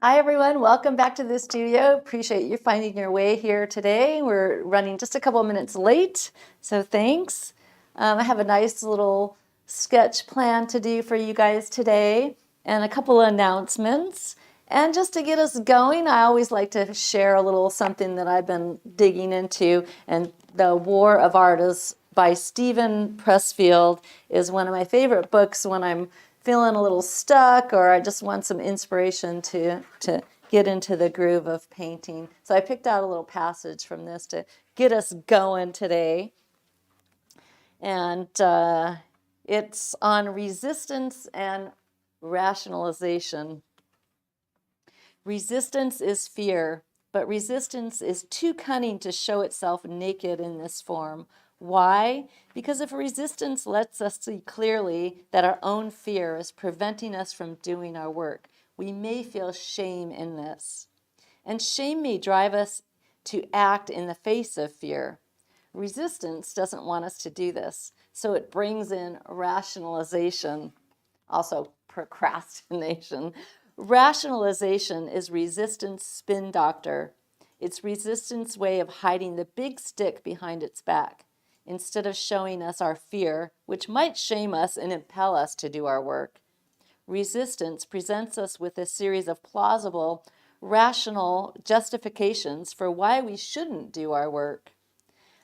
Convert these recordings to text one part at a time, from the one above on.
Hi everyone, welcome back to the studio. Appreciate you finding your way here today. We're running just a couple of minutes late, so thanks. I have a nice little sketch plan to do for you guys today and a couple of announcements. And just to get us going, I always like to share a little something that I've been digging into. And The War of Art is by Stephen Pressfield is one of my favorite books when I'm feeling a little stuck or I just want some inspiration to get into the groove of painting. So I picked out a little passage from this to get us going today. And it's on resistance and rationalization. Resistance is fear, but resistance is too cunning to show itself naked in this form. Why? Because if resistance lets us see clearly that our own fear is preventing us from doing our work, we may feel shame in this. And shame may drive us to act in the face of fear. Resistance doesn't want us to do this, so it brings in rationalization, also procrastination. Rationalization is resistance spin doctor. It's resistance way of hiding the big stick behind its back. Instead of showing us our fear, which might shame us and impel us to do our work, resistance presents us with a series of plausible, rational justifications for why we shouldn't do our work.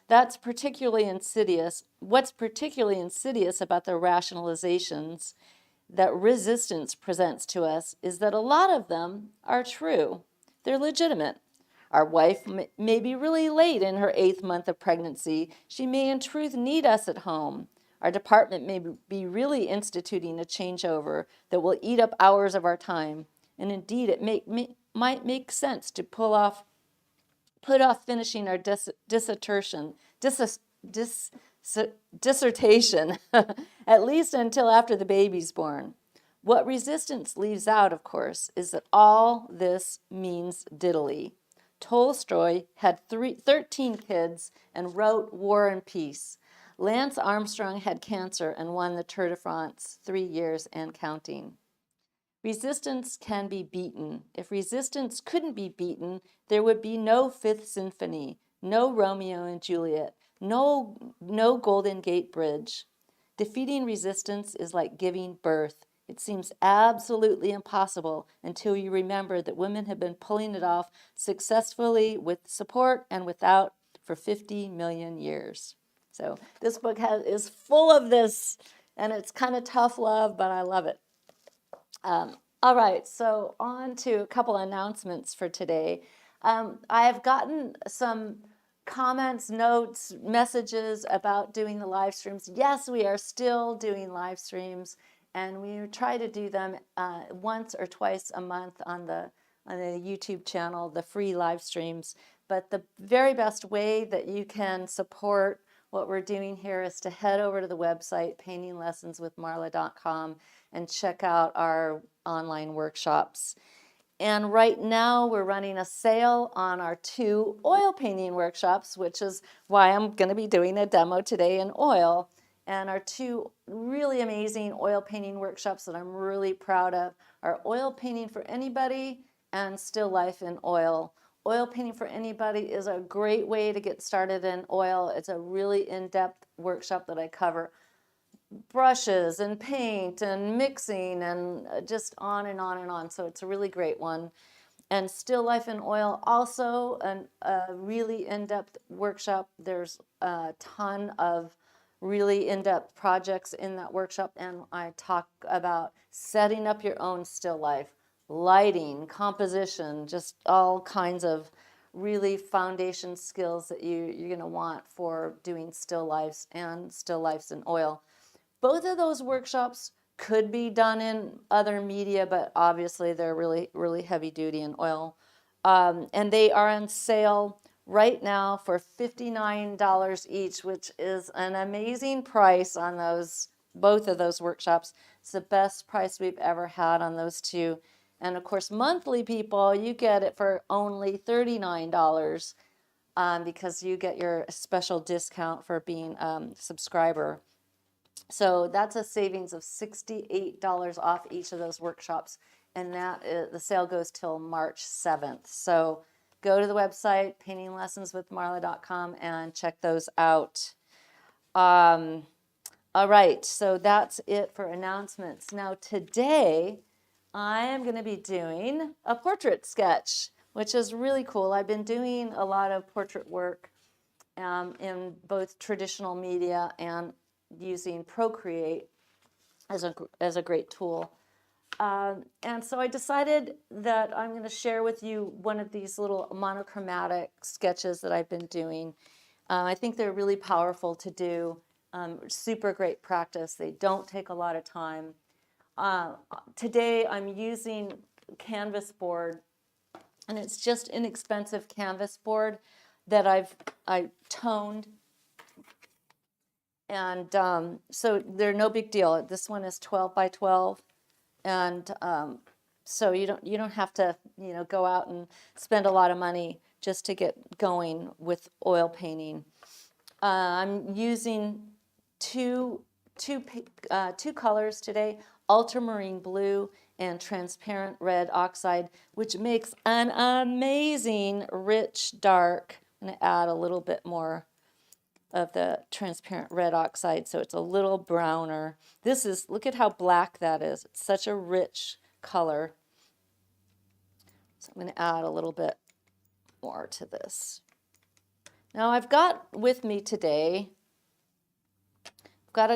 That's particularly insidious. What's particularly insidious about the rationalizations that resistance presents to us is that a lot of them are true. They're legitimate. Our wife may be really late in her 8th month of pregnancy. She may in truth need us at home. Our department may be really instituting a changeover that will eat up hours of our time. And indeed, it might make sense to put off finishing our dissertation, at least until after the baby's born. What resistance leaves out, of course, is that all this means diddly. Tolstoy had 13 kids and wrote War and Peace. Lance Armstrong had cancer and won the Tour de France 3 years and counting. Resistance can be beaten. If resistance couldn't be beaten, there would be no Fifth Symphony, no Romeo and Juliet, no Golden Gate Bridge. Defeating resistance is like giving birth. It seems absolutely impossible until you remember that women have been pulling it off successfully with support and without for 50 million years. So this book is full of this, and it's kind of tough love, but I love it. All right, so on to a couple announcements for today. I have gotten some comments, notes, messages about doing the live streams. Yes, we are still doing live streams, and we try to do them once or twice a month on the YouTube channel, the free live streams. But the very best way that you can support what we're doing here is to head over to the website, paintinglessonswithmarla.com, and check out our online workshops. And right now we're running a sale on our 2 oil painting workshops, which is why I'm going to be doing a demo today in oil. And our 2 really amazing oil painting workshops that I'm really proud of are Oil Painting for Anybody and Still Life in Oil. Oil Painting for Anybody is a great way to get started in oil. It's a really in-depth workshop that I cover brushes and paint and mixing and just on and on and on. So it's a really great one. And Still Life in Oil, also a really in-depth workshop. There's a ton of really in-depth projects in that workshop, and I talk about setting up your own still life, lighting, composition, just all kinds of really foundation skills that you're going to want for doing still lifes and still lifes in oil. Both of those workshops could be done in other media, but obviously they're really, really heavy duty in oil. And they are on sale right now for $59 each, which is an amazing price on both of those workshops. It's the best price we've ever had on those 2. And of course, monthly people, you get it for only $39 because you get your special discount for being a subscriber. So that's a savings of $68 off each of those workshops. and the sale goes till March 7th. So go to the website, paintinglessonswithmarla.com, and check those out. All right, so that's it for announcements. Now today, I am going to be doing a portrait sketch, which is really cool. I've been doing a lot of portrait work in both traditional media and using Procreate as a great tool. And so I decided that I'm going to share with you one of these little monochromatic sketches that I've been doing. I think they're really powerful to do. Super great practice. They don't take a lot of time. Today I'm using canvas board, and it's just inexpensive canvas board that I toned. And so they're no big deal. This one is 12 by 12. And so you don't have to go out and spend a lot of money just to get going with oil painting. I'm using two colors today: ultramarine blue and transparent red oxide, which makes an amazing rich dark. I'm going to add a little bit more of the transparent red oxide so it's a little browner. Look at how black that is. It's such a rich color. So I'm going to add a little bit more to this. Now I've got with me today, I've got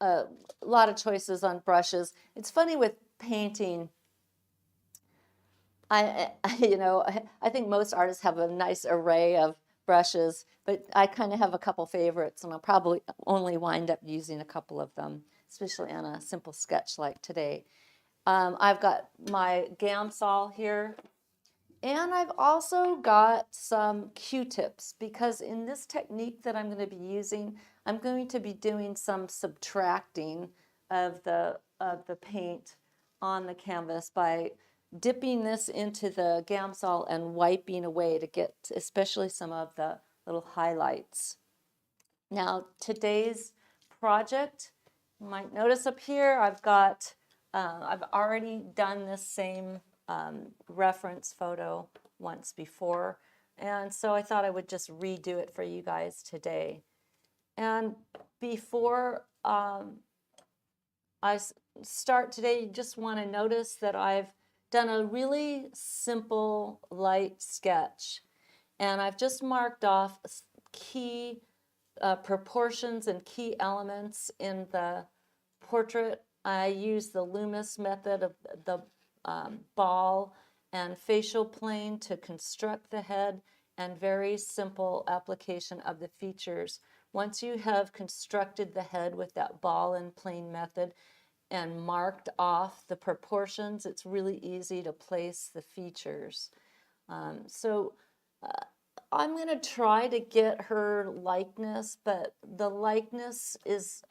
a lot of choices on brushes. It's funny with painting. I think most artists have a nice array of brushes, but I kind of have a couple favorites, and I'll probably only wind up using a couple of them, especially on a simple sketch like today. I've got my Gamsol here, and I've also got some Q-tips, because in this technique that I'm going to be using, I'm going to be doing some subtracting of the paint on the canvas by dipping this into the Gamsol and wiping away to get especially some of the little highlights. Now today's project, you might notice up here I've already done this same reference photo once before, and so I thought I would just redo it for you guys today. And before I start today, you just want to notice that I've done a really simple light sketch, and I've just marked off key proportions and key elements in the portrait. I use the Loomis method of the ball and facial plane to construct the head, and very simple application of the features. Once you have constructed the head with that ball and plane method and marked off the proportions, it's really easy to place the features. So I'm going to try to get her likeness, but the likeness is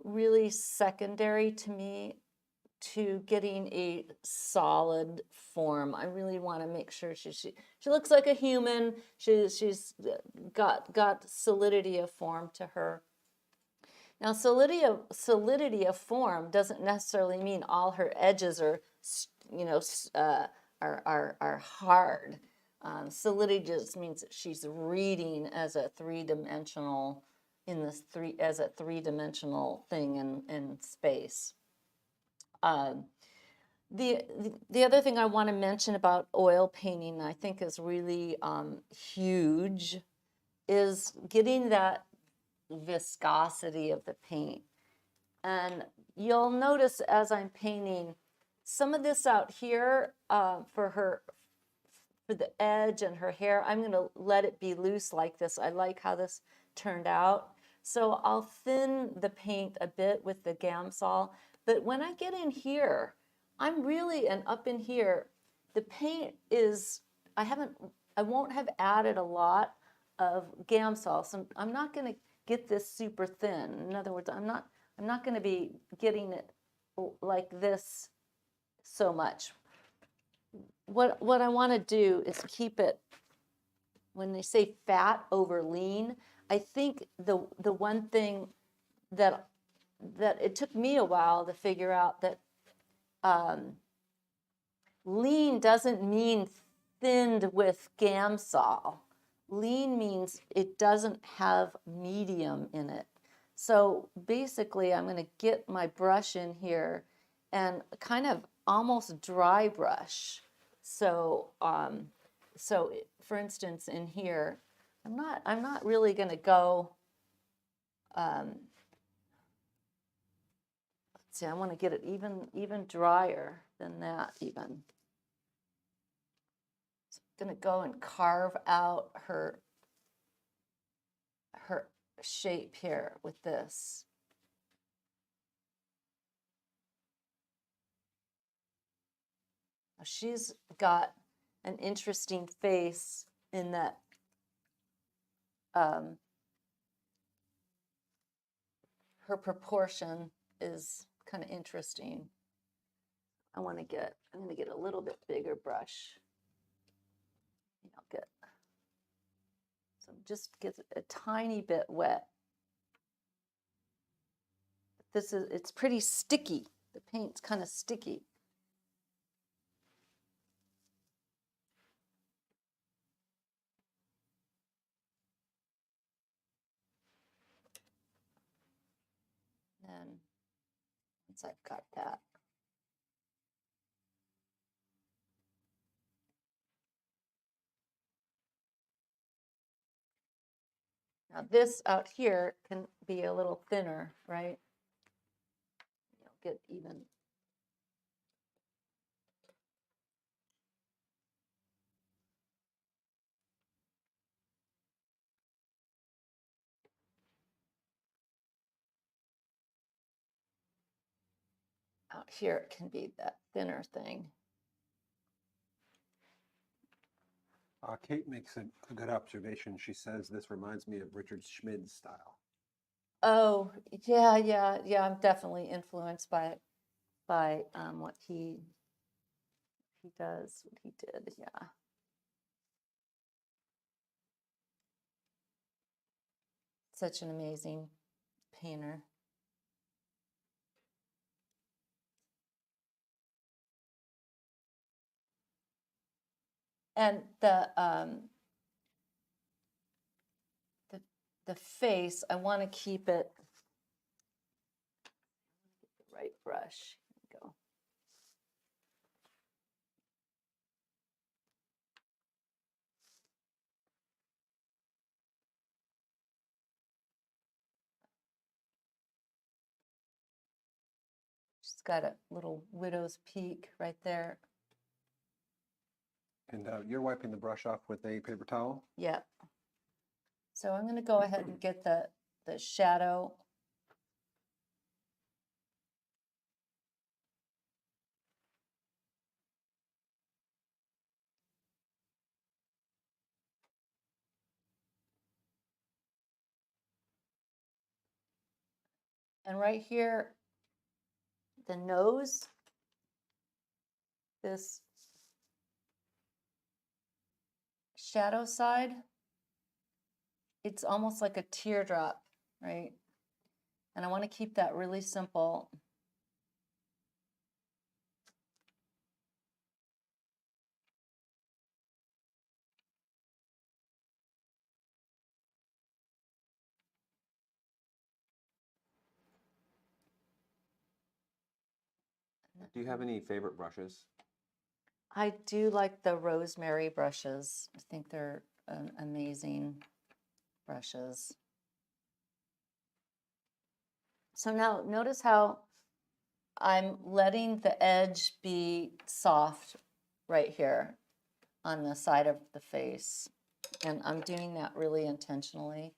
really secondary to me to getting a solid form. I really want to make sure she looks like a human. She's got solidity of form to her. Now, solidity of form doesn't necessarily mean all her edges are, are hard. Solidity just means that she's reading as a three-dimensional thing in space. The other thing I want to mention about oil painting, I think is really huge, is getting that viscosity of the paint. And you'll notice as I'm painting some of this out here for the edge and her hair, I'm going to let it be loose like this. I like how this turned out. So I'll thin the paint a bit with the Gamsol. But when I get in here, and up in here, the paint is, I won't have added a lot of Gamsol. So I'm not going to get this super thin. In other words, I'm not going to be getting it like this so much. What I want to do is keep it, when they say fat over lean, I think the one thing that it took me a while to figure out, that lean doesn't mean thinned with Gamsol. Lean means it doesn't have medium in it. So basically, I'm going to get my brush in here and kind of almost dry brush. So, for instance, in here, I'm not really going to go. Let's see, I want to get it even drier than that even. So I'm going to go and carve out her shape here with this. She's got an interesting face in that her proportion is kind of interesting. I'm going to get a little bit bigger brush. I'll get just get a tiny bit wet. It's pretty sticky. The paint's kind of sticky. And once I've got that, now this out here can be a little thinner, right? Get even. Out here it can be that thinner thing. Kate makes a good observation. She says this reminds me of Richard Schmid's style. Oh, yeah. I'm definitely influenced by what he does, what he did. Yeah. Such an amazing painter. And the face, I want to keep it. Get the right brush. Here we go. She's got a little widow's peak right there. And you're wiping the brush off with a paper towel? Yep. So I'm going to go ahead and get the shadow. And right here, the nose, this shadow side, it's almost like a teardrop, right? And I want to keep that really simple. Do you have any favorite brushes? I do like the rosemary brushes. I think they're amazing brushes. So now notice how I'm letting the edge be soft right here on the side of the face. And I'm doing that really intentionally,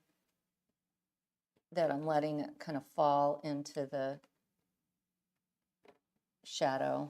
that I'm letting it kind of fall into the shadow.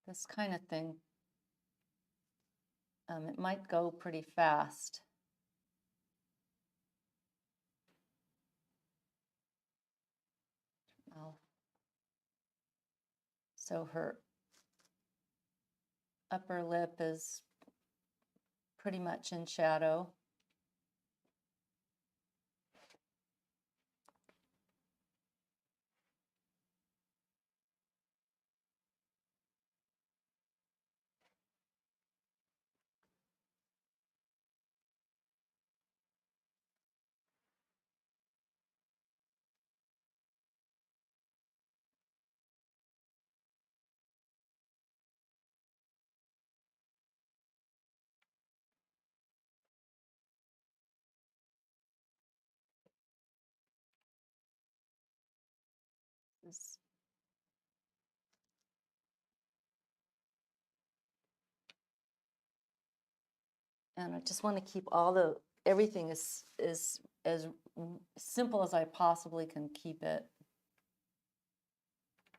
This kind of thing It might go pretty fast. So her upper lip is pretty much in shadow. And I just want to keep everything is as simple as I possibly can keep it.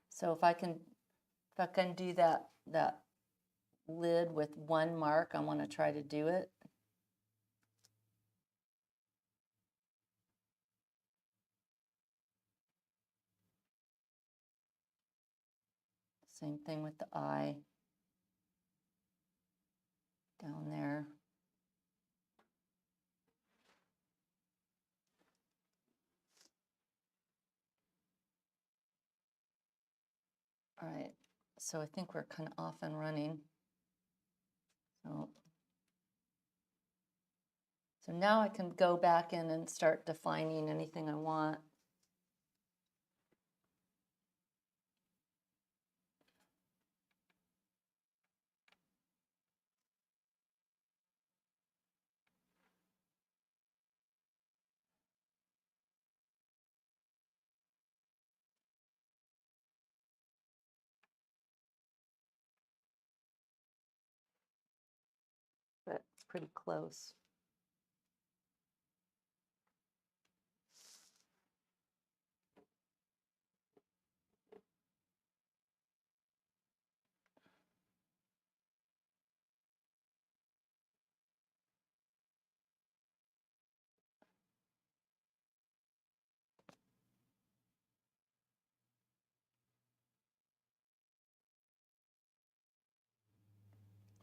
So if I can do that lid with one mark, I want to try to do it. Same thing with the eye down there. All right, so I think we're kind of off and running. So now I can go back in and start defining anything I want. But it's pretty close.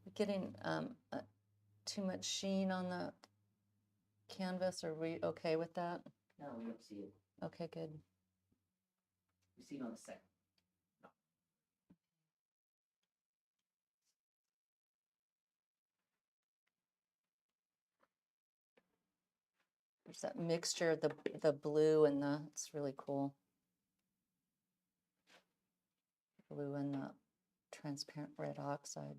We're getting too much sheen on the canvas. Are we okay with that? No, we don't see it. Okay, good. We see it on the second. No. There's that mixture of the blue and it's really cool. Blue and the transparent red oxide.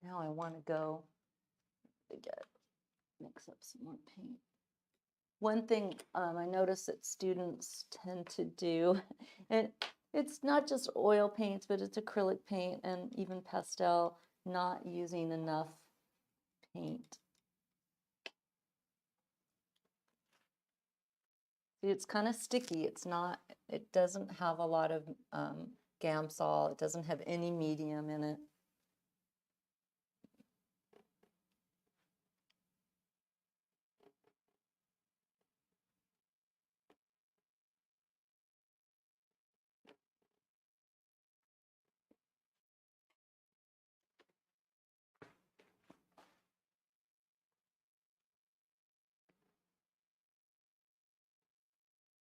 Now I want to go mix up some more paint. One thing I notice that students tend to do, and it's not just oil paints, but it's acrylic paint and even pastel, not using enough paint. See, it's kind of sticky. It doesn't have a lot of Gamsol. It doesn't have any medium in it.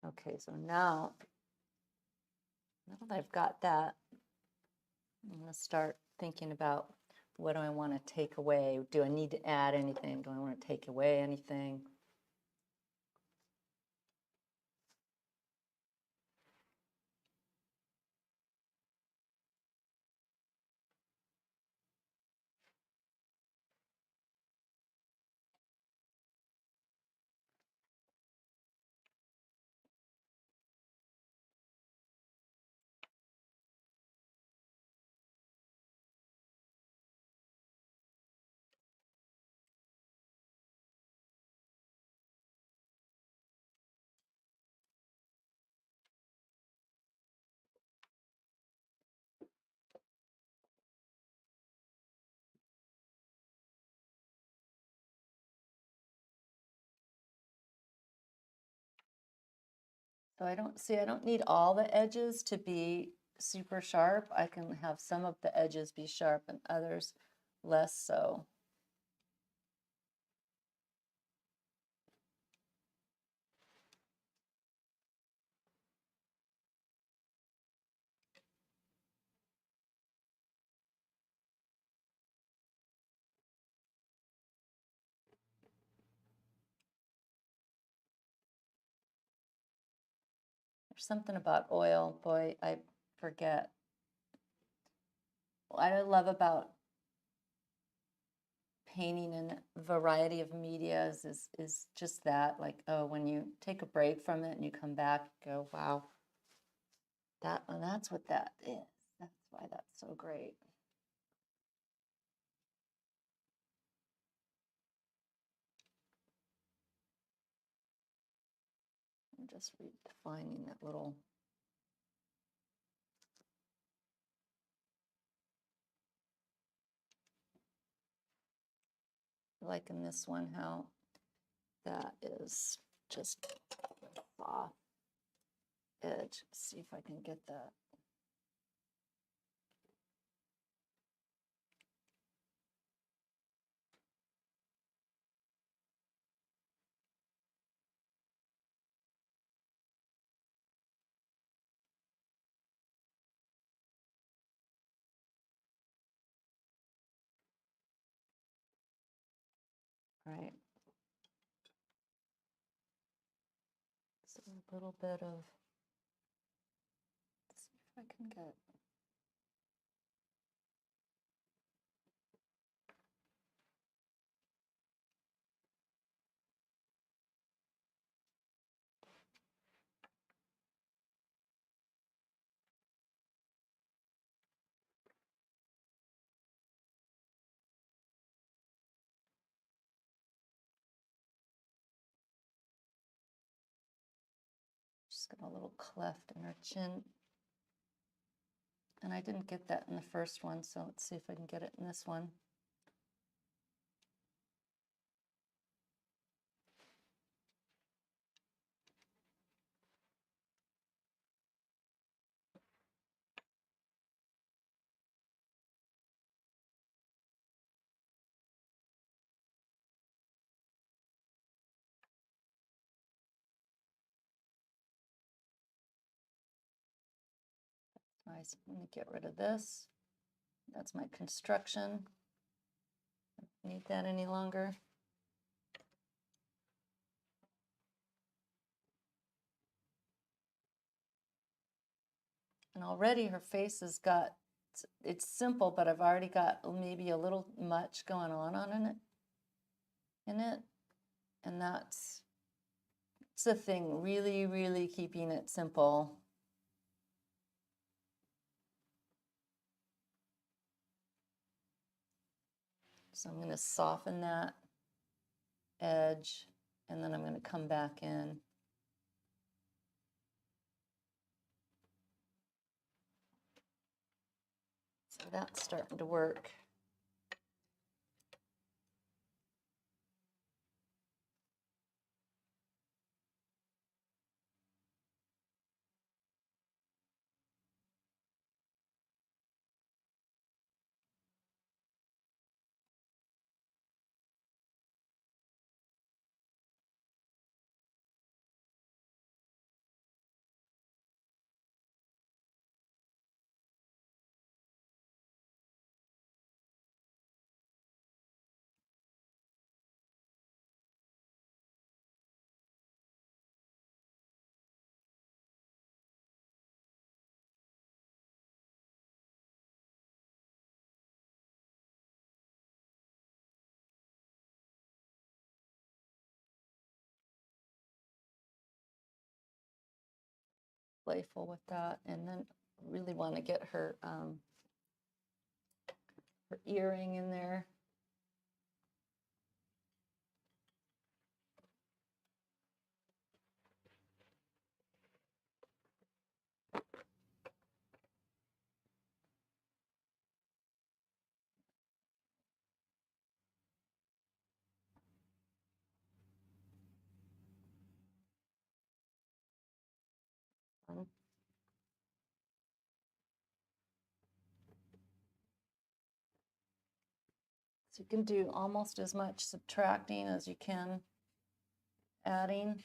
Okay, so now that I've got that, I'm going to start thinking about what do I want to take away? Do I need to add anything? Do I want to take away anything? So I don't need all the edges to be super sharp. I can have some of the edges be sharp and others less so. There's something about oil, boy, I forget. What I love about painting in a variety of medias is just that, like, oh, when you take a break from it and you come back, you go, wow, that's what that is. That's why that's so great. I'm just redefining that little. Like in this one, how that is just a soft edge. See if I can get that. Right. So a little bit of, let's see if I can get. Just got a little cleft in her chin. And I didn't get that in the first one, so let's see if I can get it in this one. Nice. Let me get rid of this. That's my construction. Don't need that any longer. And already her face has got, it's simple, but I've already got maybe a little much going on in it. And that's the thing, really, really keeping it simple. So I'm going to soften that edge, and then I'm going to come back in. So that's starting to work. Playful with that, and then really want to get her her earring in there. So you can do almost as much subtracting as you can adding.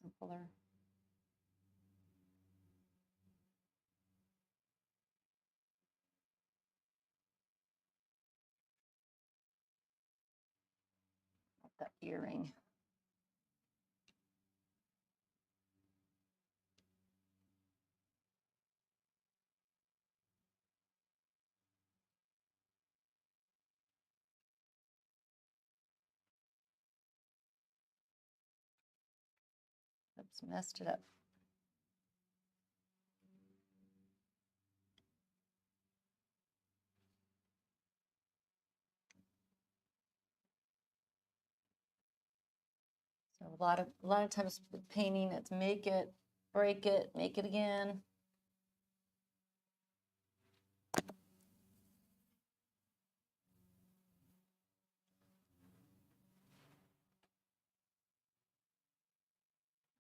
Simpler. That earring. Oops, messed it up. So a lot of times with painting, it's make it, break it, make it again.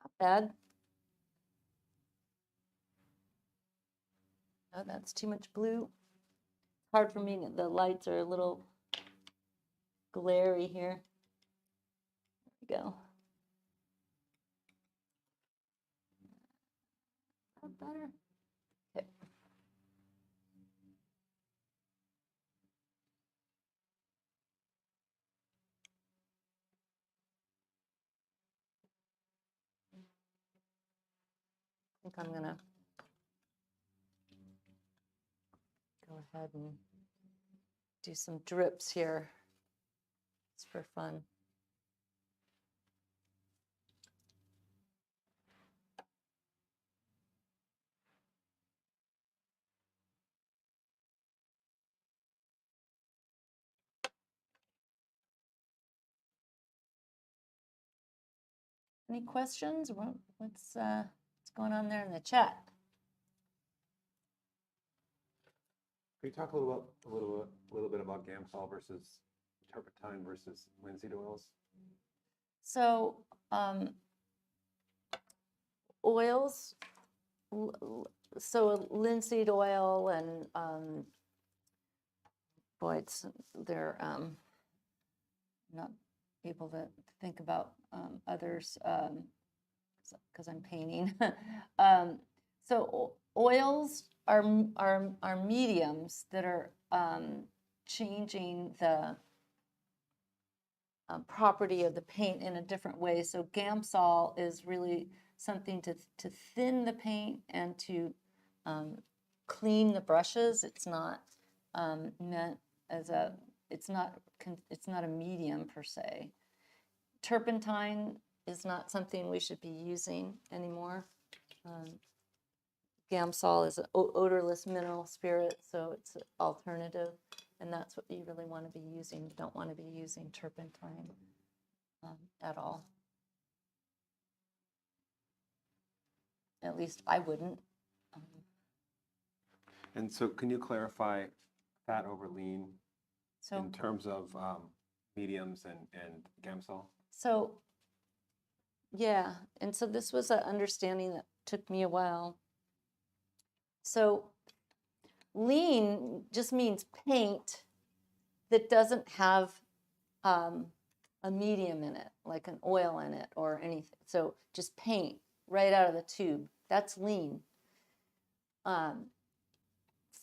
Not bad. Oh, that's too much blue. Hard for me. The lights are a little glary here. There we go. That better? Okay. I think I'm gonna go ahead and do some drips here. It's for fun. Any questions? What's going on there in the chat? Can you talk a little bit about Gamsol versus turpentine versus linseed oils? So oils, so linseed oil and boy, they're not able to think about others because I'm painting. So oils are mediums that are changing the property of the paint in a different way. So Gamsol is really something to thin the paint and to clean the brushes. It's not meant as a, it's not a medium per se. Turpentine is not something we should be using anymore. Gamsol is an odorless mineral spirit, so it's an alternative, and that's what you really want to be using. You don't want to be using turpentine at all. At least I wouldn't. And so can you clarify fat over lean So in terms of mediums and Gamsol? So, yeah, and so this was an understanding that took me a while. So lean just means paint that doesn't have a medium in it, like an oil in it or anything. So just paint right out of the tube. That's lean.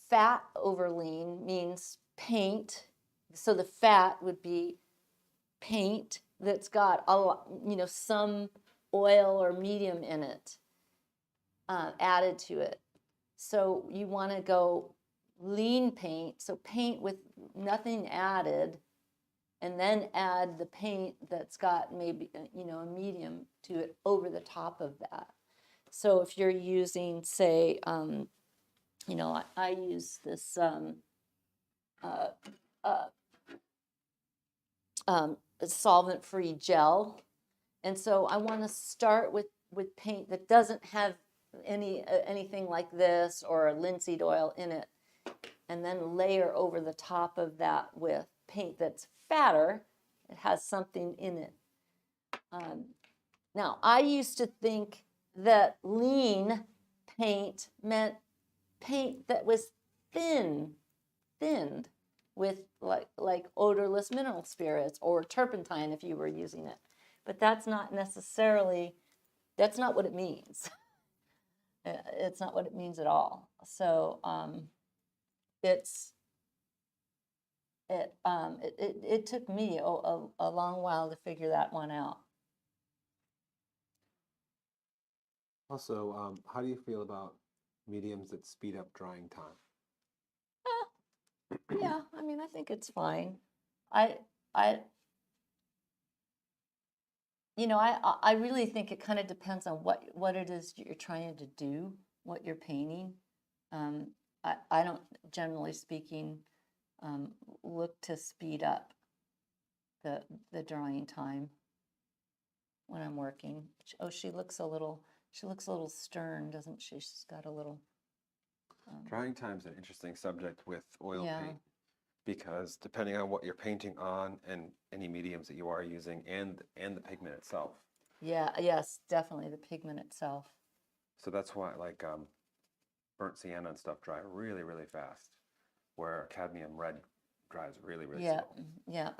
Fat over lean means paint. So the fat would be paint that's got a lot, some oil or medium in it added to it. So you want to go lean paint, so paint with nothing added, and then add the paint that's got maybe a medium to it over the top of that. So if you're using, say, I use this solvent-free gel, and so I want to start with paint that doesn't have anything like this or a linseed oil in it, and then layer over the top of that with paint that's fatter. It has something in it. Now, I used to think that lean paint meant paint that was thinned with like odorless mineral spirits or turpentine if you were using it. But that's not necessarily, that's not what it means. It's not what it means at all. So it took me a long while to figure that one out. Also, how do you feel about mediums that speed up drying time? Yeah, I mean, I think it's fine. I I really think it kind of depends on what it is you're trying to do, what you're painting. I don't, generally speaking, look to speed up the drawing time when I'm working. Oh, she looks a little stern, doesn't she? She's got a little. Drying time is an interesting subject with oil Yeah. paint because depending on what you're painting on and any mediums that you are using and the pigment itself. Yeah, yes, definitely the pigment itself. So that's why like burnt sienna and stuff dry really, really fast, where cadmium red dries really, really Yeah, slow. yeah,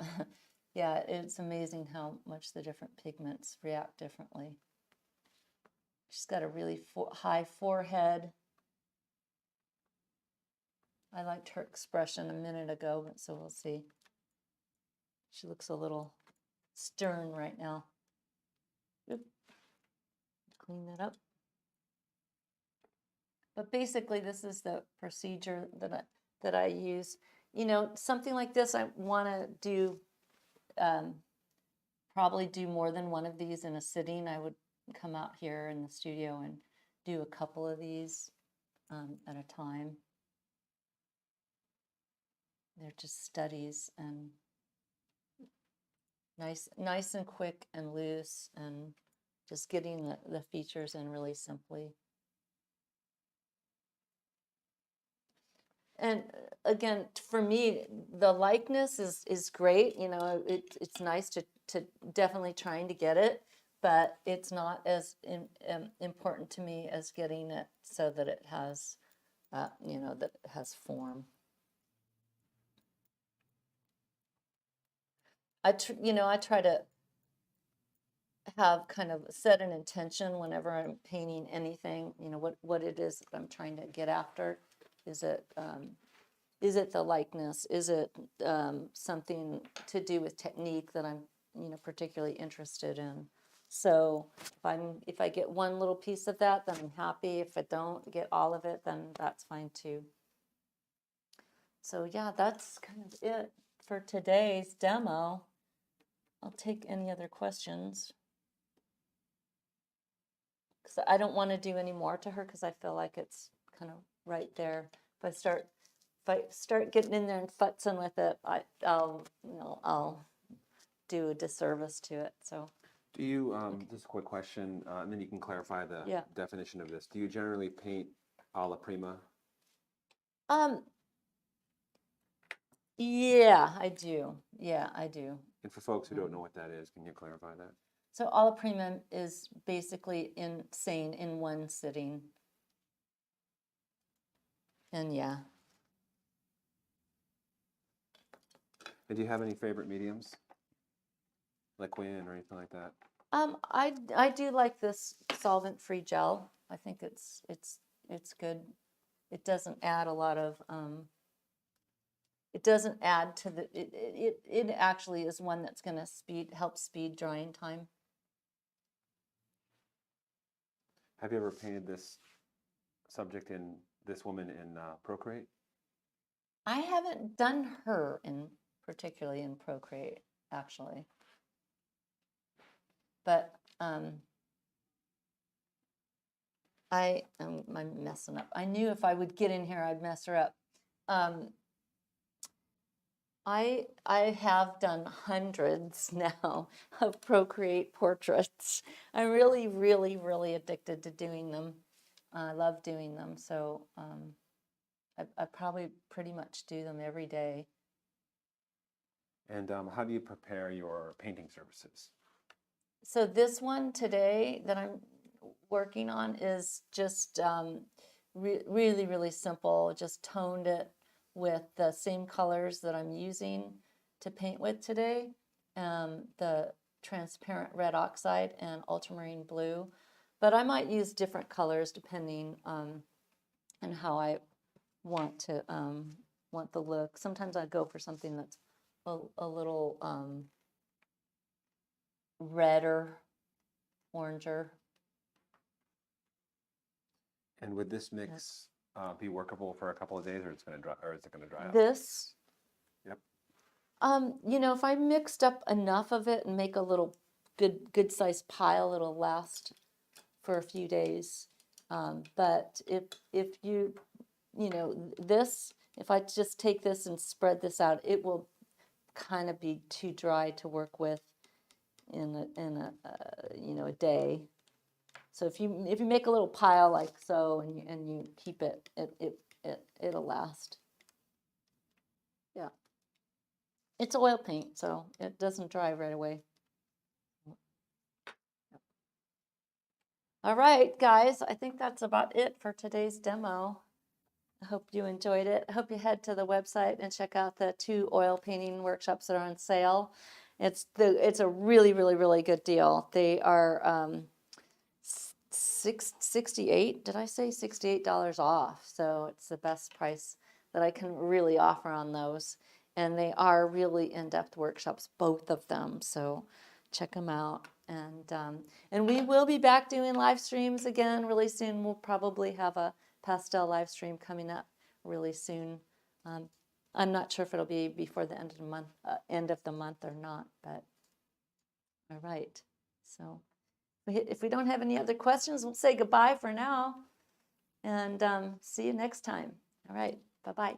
yeah. It's amazing how much the different pigments react differently. She's got a really high forehead. I liked her expression a minute ago, but so we'll see. She looks a little stern right now. Oop. Clean that up. But basically, this is the procedure that I use. You know, something like this, I want to do, probably do more than one of these in a sitting. I would come out here in the studio and do a couple of these at a time. They're just studies and nice and quick and loose and just getting the features in really simply. And again, for me, the likeness is great. You know, it's nice to definitely trying to get it, but it's not as important to me as getting it so that it has, you know, that it has form. I try to have kind of set an intention whenever I'm painting anything, you know, what it is that I'm trying to get after. Is it the likeness? Is it something to do with technique that I'm, you know, particularly interested in? So if I get one little piece of that, then I'm happy. If I don't get all of it, then that's fine too. So yeah, that's kind of it for today's demo. I'll take any other questions. Because I don't want to do any more to her because I feel like it's kind of right there. If I start getting in there and futzing with it, I'll do a disservice to it. So Do you, just a quick question, and then you can clarify the Yeah. definition of this. Do you generally paint alla prima? Yeah, I do. Yeah, I do. And for folks who don't know what that is, can you clarify that? So alla prima is basically saying in one sitting. And yeah. And do you have any favorite mediums? Like Quinn or anything like that? I do like this solvent-free gel. I think it's good. It doesn't add a lot of it doesn't add to the it actually is one that's going to help speed drying time. Have you ever painted this subject this woman in Procreate? I haven't done her particularly in Procreate actually. But I'm messing up. I knew if I would get in here, I'd mess her up. I have done hundreds now of Procreate portraits. I'm really, really, really addicted to doing them. I love doing them. So I probably pretty much do them every day. And how do you prepare your painting services? So this one today that I'm working on is just really, really simple. Just toned it with the same colors that I'm using to paint with today. The transparent red oxide and ultramarine blue. But I might use different colors depending on how I want to want the look. Sometimes I go for something that's a little redder, oranger. And would this mix be workable for a couple of days, or it's going to dry, or is it going to dry up? This, Yep. you know, if I mixed up enough of it and make a little good sized pile, it'll last for a few days. But if you know, this, if I just take this and spread this out, it will kind of be too dry to work with in a you know, a day. So if you make a little pile like so and you keep it, it'll last. Yeah. It's oil paint, so it doesn't dry right away. All right, guys, I think that's about it for today's demo. I hope you enjoyed it. I hope you head to the website and check out the 2 oil painting workshops that are on sale. It's a really, really, really good deal. They are 68, did I say $68 off? So it's the best price that I can really offer on those. And they are really in-depth workshops, both of them. So check them out. And we will be back doing live streams again really soon. We'll probably have a pastel live stream coming up really soon. I'm not sure if it'll be before the end of the month or not, but all right. So if we don't have any other questions, we'll say goodbye for now and see you next time. All right. Bye-bye.